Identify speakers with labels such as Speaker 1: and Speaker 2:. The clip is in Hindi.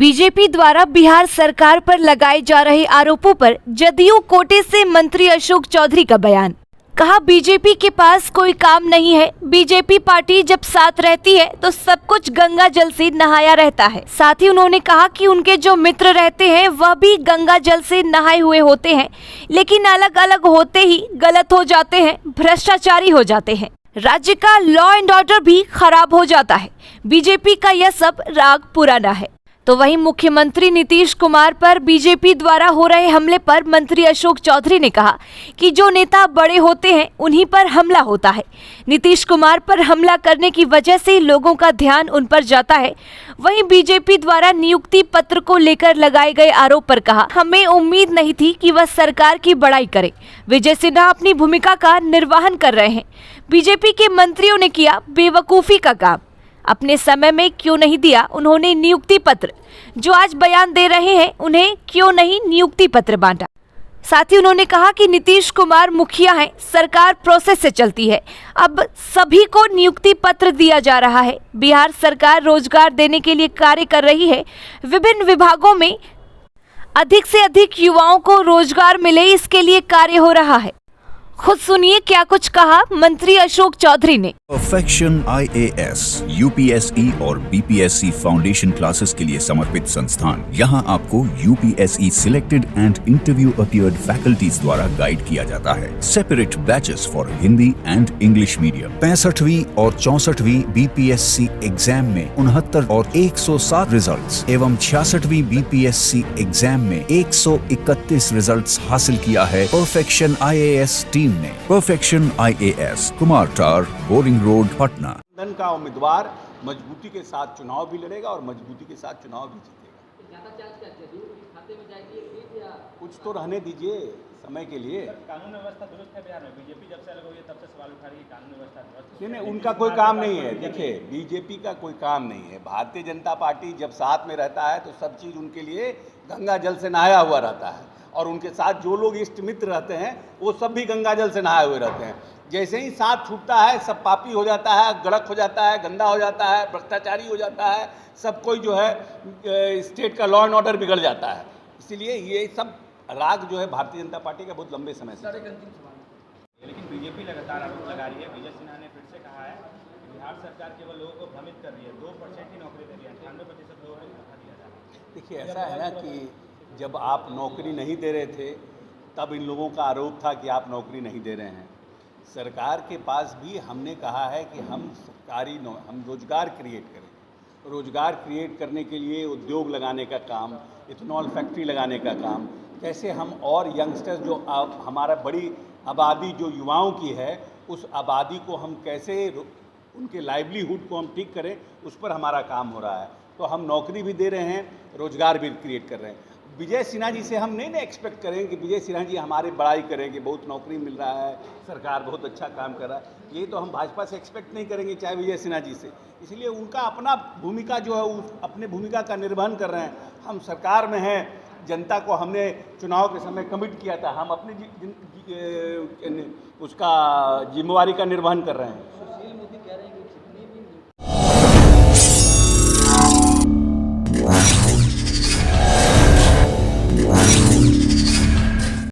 Speaker 1: बीजेपी द्वारा बिहार सरकार पर लगाए जा रहे आरोपों पर जदयू कोटे से मंत्री अशोक चौधरी का बयान। कहा, बीजेपी के पास कोई काम नहीं है। बीजेपी पार्टी जब साथ रहती है तो सब कुछ गंगा जल से नहाया रहता है। साथ ही उन्होंने कहा कि उनके जो मित्र रहते हैं वह भी गंगा जल से नहाए हुए होते हैं, लेकिन अलग अलग होते ही गलत हो जाते हैं, भ्रष्टाचारी हो जाते हैं, राज्य का लॉ एंड ऑर्डर भी खराब हो जाता है। बीजेपी का यह सब राग पुराना है। तो वहीं मुख्यमंत्री नीतीश कुमार पर बीजेपी द्वारा हो रहे हमले पर मंत्री अशोक चौधरी ने कहा कि जो नेता बड़े होते हैं उन्हीं पर हमला होता है। नीतीश कुमार पर हमला करने की वजह से लोगों का ध्यान उन पर जाता है। वहीं बीजेपी द्वारा नियुक्ति पत्र को लेकर लगाए गए आरोप पर कहा, हमें उम्मीद नहीं थी कि वह सरकार की बड़ाई करे। विजय सिन्हा अपनी भूमिका का निर्वहन कर रहे हैं। बीजेपी के मंत्रियों ने किया बेवकूफी का काम। अपने समय में क्यों नहीं दिया उन्होंने नियुक्ति पत्र? जो आज बयान दे रहे हैं उन्हें क्यों नहीं नियुक्ति पत्र बांटा? साथ ही उन्होंने कहा कि नीतीश कुमार मुखिया हैं, सरकार प्रोसेस से चलती है, अब सभी को नियुक्ति पत्र दिया जा रहा है। बिहार सरकार रोजगार देने के लिए कार्य कर रही है। विभिन्न विभागों में अधिक से अधिक युवाओं को रोजगार मिले, इसके लिए कार्य हो रहा है। खुद सुनिए क्या कुछ कहा मंत्री अशोक चौधरी ने।
Speaker 2: परफेक्शन IAS, UPSE और BPSC फाउंडेशन क्लासेस के लिए समर्पित संस्थान। यहाँ आपको UPSE selected and interview appeared faculties द्वारा गाइड किया जाता है। Separate batches for Hindi and English medium. 65वीं और 64वीं BPSC एग्जाम में 69 और 107 रिजल्ट्स एवं 66वीं BPSC एग्जाम में 131 रिजल्ट्स हासिल किया है परफेक्शन IAS टीम ने। परफेक्शन IAS, कुमार टार, बोरिंग रोड, पटना।
Speaker 3: गठबंधन का उम्मीदवार मजबूती के साथ चुनाव भी लड़ेगा और मजबूती के साथ चुनाव भी जीतेगा। कुछ तो रहने दीजिए समय के लिए।
Speaker 4: कानून व्यवस्था दुरुस्त है बिहार में। बीजेपी जब से अलग हुई है तब से सवाल उठा रही है कानून व्यवस्था दुरुस्त।
Speaker 3: नहीं, उनका कोई काम नहीं है। देखिए, बीजेपी का कोई काम नहीं है। भारतीय जनता पार्टी जब साथ में रहता है तो सब चीज़ उनके लिए गंगा जल से नहाया हुआ रहता है, और उनके साथ जो लोग इष्ट मित्र रहते हैं वो सब भी गंगा जल से नहाए हुए रहते हैं। जैसे ही साथ छूटता है सब पापी हो जाता है, गड़क हो जाता है, गंदा हो जाता है, भ्रष्टाचारी हो जाता है, सब कोई जो है स्टेट का लॉ एंड ऑर्डर बिगड़ जाता है। इसीलिए ये सब राग जो है भारतीय जनता पार्टी का बहुत लंबे समय से।
Speaker 4: लेकिन बीजेपी लगातार आरोप लगा रही है। विजय सिन्हा ने फिर से कहा है कि बिहार सरकार केवल लोगों को भ्रमित कर रही है। 2% ही नौकरी दे रही है, 98% लोगों को धोखा दिया जा रहा है।
Speaker 3: देखिए, ऐसा है ना कि जब आप नौकरी नहीं दे रहे थे तब इन लोगों का आरोप था कि आप नौकरी नहीं दे रहे हैं। सरकार के पास भी हमने कहा है कि हम हम रोजगार क्रिएट करें। रोजगार क्रिएट करने के लिए उद्योग लगाने का काम, इथेनॉल फैक्ट्री लगाने का काम, कैसे हम और यंगस्टर्स जो हमारा बड़ी आबादी जो युवाओं की है उस आबादी को हम कैसे उनके लाइवलीहुड को हम ठीक करें, उस पर हमारा काम हो रहा है। तो हम नौकरी भी दे रहे हैं, रोजगार भी क्रिएट कर रहे हैं। विजय सिन्हा जी से हम नहीं एक्सपेक्ट करें कि विजय सिन्हा जी हमारी बड़ाई करें कि बहुत नौकरी मिल रहा है, सरकार बहुत अच्छा काम कर रहा है। ये तो हम भाजपा से एक्सपेक्ट नहीं करेंगे, चाहे विजय सिन्हा जी से। इसलिए उनका अपना भूमिका जो है अपने भूमिका का निर्वहन कर रहे हैं। हम सरकार में हैं, जनता को हमने चुनाव के समय कमिट किया था, हम अपनी उसका जिम्मेवारी का निर्वहन कर रहे हैं।